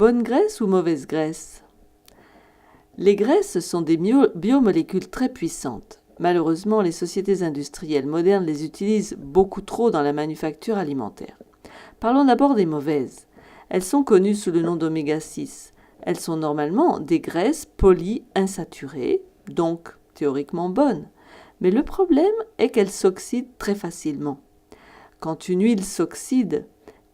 Bonne graisse ou mauvaise graisse? Les graisses sont des biomolécules très puissantes. Malheureusement, les sociétés industrielles modernes les utilisent beaucoup trop dans la manufacture alimentaire. Parlons d'abord des mauvaises. Elles sont connues sous le nom d'oméga 6. Elles sont normalement des graisses polyinsaturées, donc théoriquement bonnes. Mais le problème est qu'elles s'oxydent très facilement. Quand une huile s'oxyde,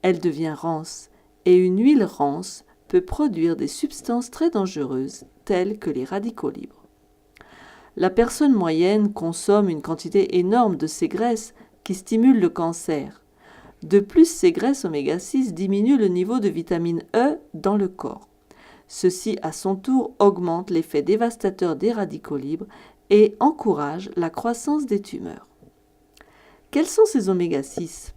elle devient rance. Et une huile rance peut produire des substances très dangereuses, telles que les radicaux libres. La personne moyenne consomme une quantité énorme de ces graisses qui stimulent le cancer. De plus, ces graisses oméga 6 diminuent le niveau de vitamine E dans le corps. Ceci, à son tour, augmente l'effet dévastateur des radicaux libres et encourage la croissance des tumeurs. Quels sont ces oméga 6 ?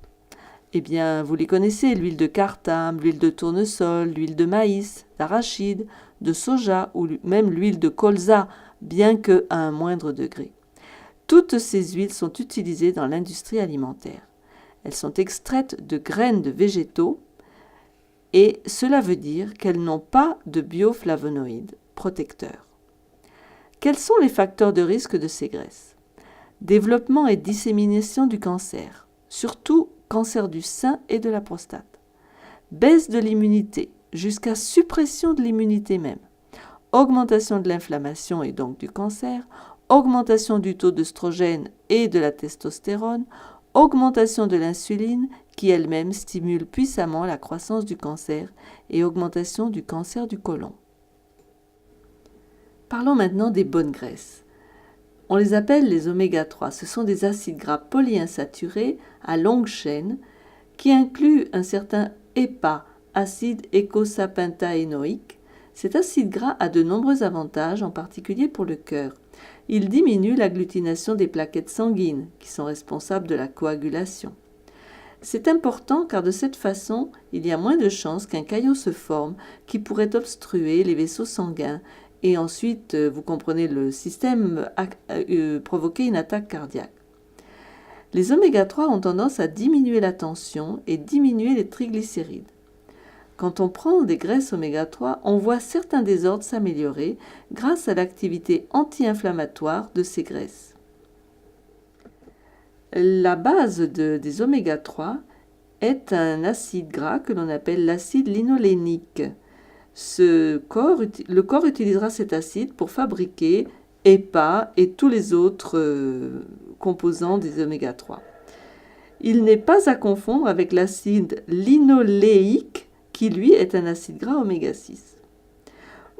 Eh bien, vous les connaissez, l'huile de cartame, l'huile de tournesol, l'huile de maïs, d'arachide, de soja ou même l'huile de colza, bien qu'à un moindre degré. Toutes ces huiles sont utilisées dans l'industrie alimentaire. Elles sont extraites de graines de végétaux et cela veut dire qu'elles n'ont pas de bioflavonoïdes protecteurs. Quels sont les facteurs de risque de ces graisses ? Développement et dissémination du cancer, surtout cancer du sein et de la prostate. Baisse de l'immunité, jusqu'à suppression de l'immunité même. Augmentation de l'inflammation et donc du cancer. Augmentation du taux d'œstrogène et de la testostérone. Augmentation de l'insuline qui elle-même stimule puissamment la croissance du cancer et augmentation du cancer du côlon. Parlons maintenant des bonnes graisses. On les appelle les oméga 3. Ce sont des acides gras polyinsaturés à longue chaîne qui incluent un certain EPA, acide eicosapentaénoïque. Cet acide gras a de nombreux avantages, en particulier pour le cœur. Il diminue l'agglutination des plaquettes sanguines, qui sont responsables de la coagulation. C'est important car de cette façon, il y a moins de chances qu'un caillot se forme qui pourrait obstruer les vaisseaux sanguins et ensuite, vous comprenez le système, provoquer une attaque cardiaque. Les oméga 3 ont tendance à diminuer la tension et diminuer les triglycérides. Quand on prend des graisses oméga 3, on voit certains désordres s'améliorer grâce à l'activité anti-inflammatoire de ces graisses. La base des oméga 3 est un acide gras que l'on appelle l'acide linolénique. Le corps utilisera cet acide pour fabriquer EPA et tous les autres composants des oméga 3. Il n'est pas à confondre avec l'acide linoléique qui lui est un acide gras oméga 6.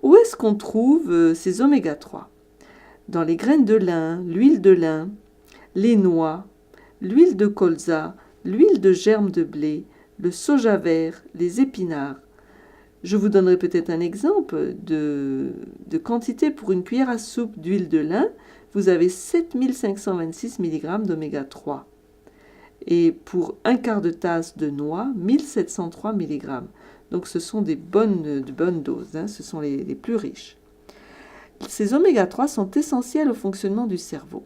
Où est-ce qu'on trouve ces oméga 3 ? Dans les graines de lin, l'huile de lin, les noix, l'huile de colza, l'huile de germe de blé, le soja vert, les épinards. Je vous donnerai peut-être un exemple de quantité pour une cuillère à soupe d'huile de lin. Vous avez 7526 mg d'oméga 3. Et pour un quart de tasse de noix, 1703 mg. Donc ce sont de bonnes doses, ce sont les plus riches. Ces oméga 3 sont essentiels au fonctionnement du cerveau.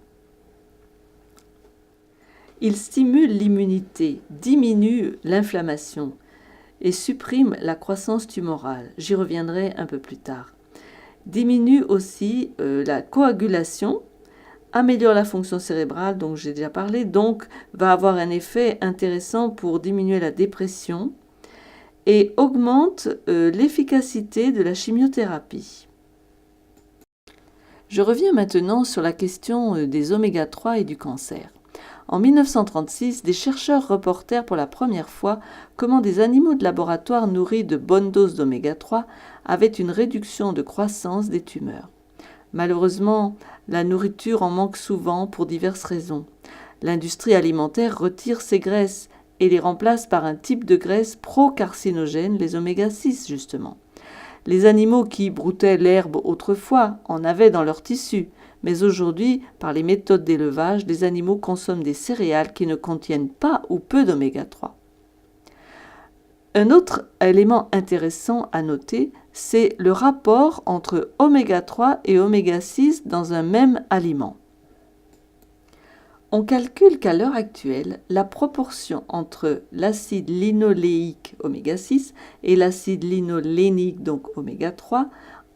Ils stimulent l'immunité, diminuent l'inflammation et suppriment la croissance tumorale. J'y reviendrai un peu plus tard. Diminue aussi la coagulation, améliore la fonction cérébrale, dont j'ai déjà parlé, donc va avoir un effet intéressant pour diminuer la dépression et augmente l'efficacité de la chimiothérapie. Je reviens maintenant sur la question des oméga 3 et du cancer. En 1936, des chercheurs reportèrent pour la première fois comment des animaux de laboratoire nourris de bonnes doses d'oméga 3 avaient une réduction de croissance des tumeurs. Malheureusement, la nourriture en manque souvent pour diverses raisons. L'industrie alimentaire retire ces graisses et les remplace par un type de graisse pro-carcinogène, les oméga 6 justement. Les animaux qui broutaient l'herbe autrefois en avaient dans leur tissu, mais aujourd'hui, par les méthodes d'élevage, les animaux consomment des céréales qui ne contiennent pas ou peu d'oméga 3. Un autre élément intéressant à noter, c'est le rapport entre oméga 3 et oméga 6 dans un même aliment. On calcule qu'à l'heure actuelle, la proportion entre l'acide linoléique oméga 6 et l'acide linolénique, donc oméga 3,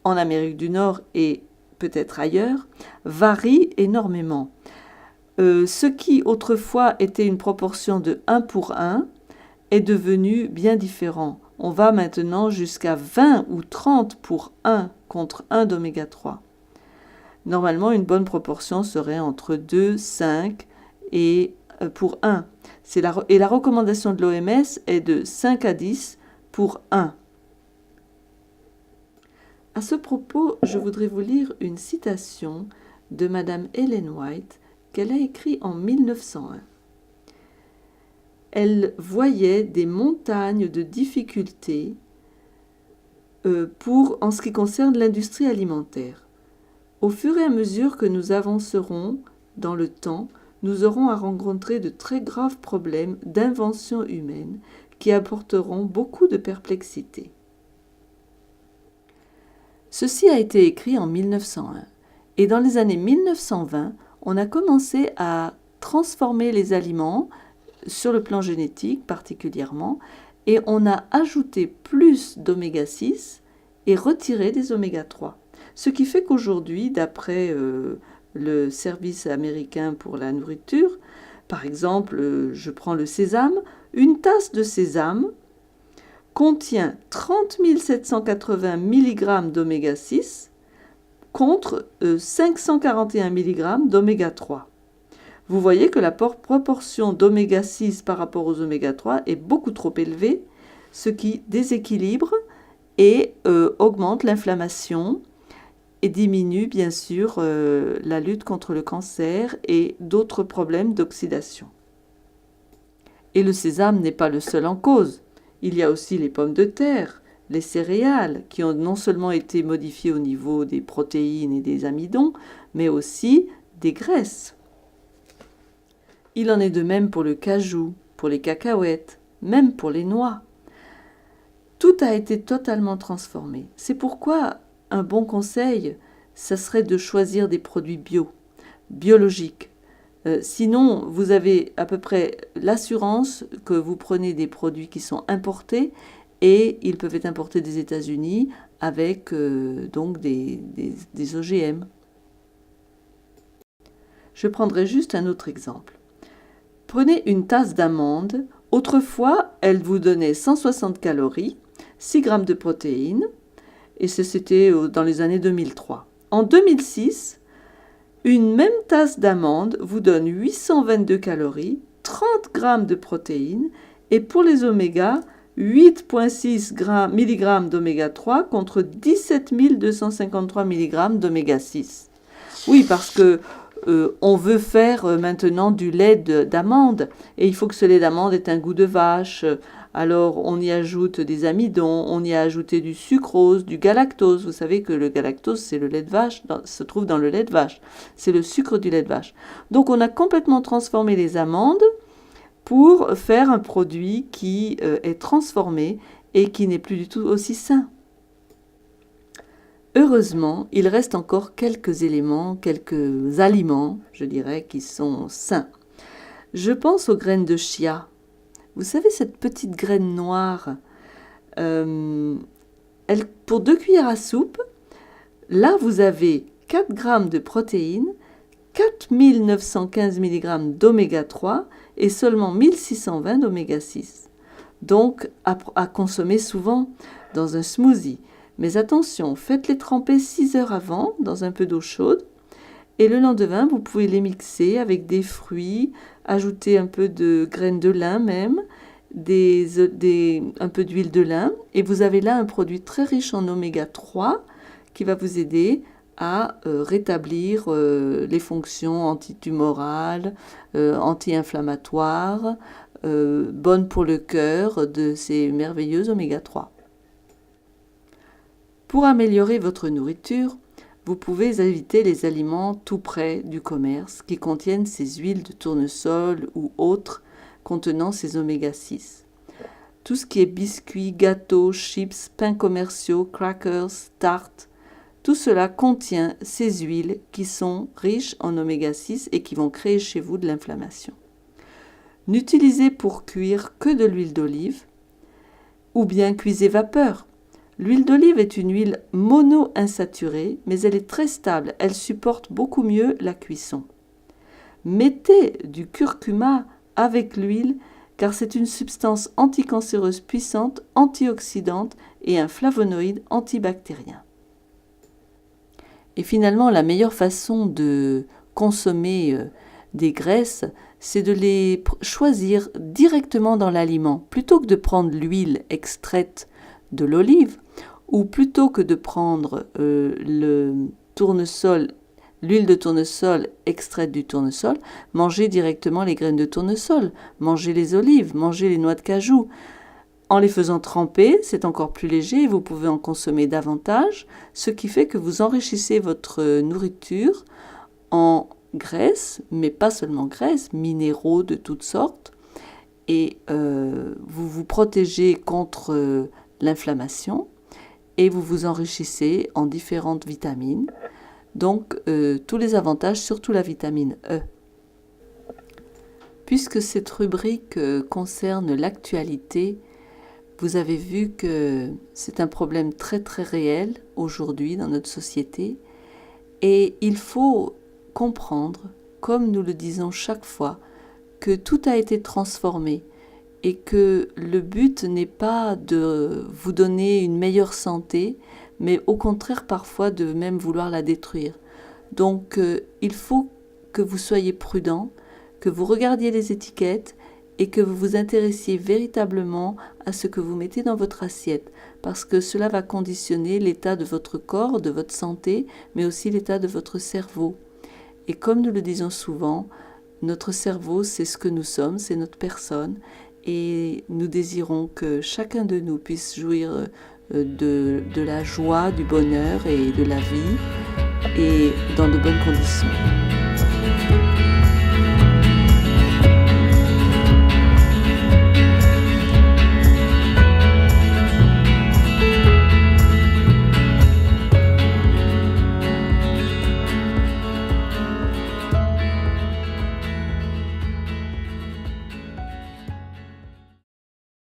en Amérique du Nord et peut-être ailleurs, varie énormément. Ce qui autrefois était une proportion de 1 pour 1 est devenu bien différent. On va maintenant jusqu'à 20 ou 30 pour 1 contre 1 d'oméga 3. Normalement, une bonne proportion serait entre 2, 5 et pour 1. Et la recommandation de l'OMS est de 5 à 10 pour 1. À ce propos, je voudrais vous lire une citation de Madame Ellen White qu'elle a écrite en 1901. Elle voyait des montagnes de difficultés en ce qui concerne l'industrie alimentaire. Au fur et à mesure que nous avancerons dans le temps, nous aurons à rencontrer de très graves problèmes d'invention humaine qui apporteront beaucoup de perplexité. Ceci a été écrit en 1901 et dans les années 1920, on a commencé à transformer les aliments sur le plan génétique particulièrement et on a ajouté plus d'oméga 6 et retiré des oméga 3. Ce qui fait qu'aujourd'hui, d'après le service américain pour la nourriture, par exemple, je prends le sésame, une tasse de sésame contient 30 780 mg d'oméga 6 contre 541 mg d'oméga 3. Vous voyez que la proportion d'oméga 6 par rapport aux oméga 3 est beaucoup trop élevée, ce qui déséquilibre et augmente l'inflammation et diminue bien sûr la lutte contre le cancer et d'autres problèmes d'oxydation. Et le sésame n'est pas le seul en cause. Il y a aussi les pommes de terre, les céréales, qui ont non seulement été modifiées au niveau des protéines et des amidons, mais aussi des graisses. Il en est de même pour le cajou, pour les cacahuètes, même pour les noix. Tout a été totalement transformé. C'est pourquoi un bon conseil, ça serait de choisir des produits biologiques. Sinon, vous avez à peu près l'assurance que vous prenez des produits qui sont importés et ils peuvent être importés des États-Unis avec donc des OGM. Je prendrai juste un autre exemple. Prenez une tasse d'amandes. Autrefois, elle vous donnait 160 calories, 6 grammes de protéines, et c'était dans les années 2003. En 2006, une même tasse d'amandes vous donne 822 calories, 30 grammes de protéines, et pour les oméga, 8,6 mg d'oméga 3 contre 17 253 mg d'oméga 6. Oui, parce que on veut faire maintenant du lait d'amande et il faut que ce lait d'amande ait un goût de vache. Alors on y ajoute des amidons, on y a ajouté du sucrose, du galactose. Vous savez que le galactose, c'est le lait de vache, se trouve dans le lait de vache. C'est le sucre du lait de vache. Donc on a complètement transformé les amandes pour faire un produit qui est transformé et qui n'est plus du tout aussi sain. Heureusement, il reste encore quelques éléments, quelques aliments, je dirais, qui sont sains. Je pense aux graines de chia. Vous savez, cette petite graine noire, pour 2 cuillères à soupe, là vous avez 4 grammes de protéines, 4915 mg d'oméga 3 et seulement 1620 d'oméga 6. Donc à consommer souvent dans un smoothie. Mais attention, faites-les tremper 6 heures avant dans un peu d'eau chaude et le lendemain, vous pouvez les mixer avec des fruits, ajouter un peu de graines de lin même, un peu d'huile de lin et vous avez là un produit très riche en oméga 3 qui va vous aider à rétablir les fonctions antitumorales, anti-inflammatoires, bonnes pour le cœur de ces merveilleux oméga 3. Pour améliorer votre nourriture, vous pouvez éviter les aliments tout près du commerce qui contiennent ces huiles de tournesol ou autres contenant ces oméga 6. Tout ce qui est biscuits, gâteaux, chips, pains commerciaux, crackers, tartes, Tout cela contient ces huiles qui sont riches en oméga 6 et qui vont créer chez vous de l'inflammation. N'utilisez pour cuire que de l'huile d'olive ou bien cuisez vapeur. L'huile d'olive est une huile mono-insaturée, mais elle est très stable, elle supporte beaucoup mieux la cuisson. Mettez du curcuma avec l'huile car c'est une substance anticancéreuse puissante, antioxydante et un flavonoïde antibactérien. Et finalement, la meilleure façon de consommer des graisses, c'est de les choisir directement dans l'aliment. Plutôt que de prendre l'huile extraite de l'olive, ou plutôt que de prendre l'huile de tournesol extraite du tournesol, mangez directement les graines de tournesol, mangez les olives, mangez les noix de cajou. En les faisant tremper, c'est encore plus léger et vous pouvez en consommer davantage, ce qui fait que vous enrichissez votre nourriture en graisses, mais pas seulement graisses, minéraux de toutes sortes, et vous vous protégez contre l'inflammation et vous vous enrichissez en différentes vitamines. Donc, tous les avantages, surtout la vitamine E. Puisque cette rubrique concerne l'actualité, vous avez vu que c'est un problème très très réel aujourd'hui dans notre société et il faut comprendre, comme nous le disons chaque fois, que tout a été transformé et que le but n'est pas de vous donner une meilleure santé, mais au contraire parfois de même vouloir la détruire. Donc il faut que vous soyez prudent, que vous regardiez les étiquettes et que vous vous intéressiez véritablement à ce que vous mettez dans votre assiette, parce que cela va conditionner l'état de votre corps, de votre santé, mais aussi l'état de votre cerveau. Et comme nous le disons souvent, notre cerveau, c'est ce que nous sommes, c'est notre personne, et nous désirons que chacun de nous puisse jouir de la joie, du bonheur et de la vie, et dans de bonnes conditions.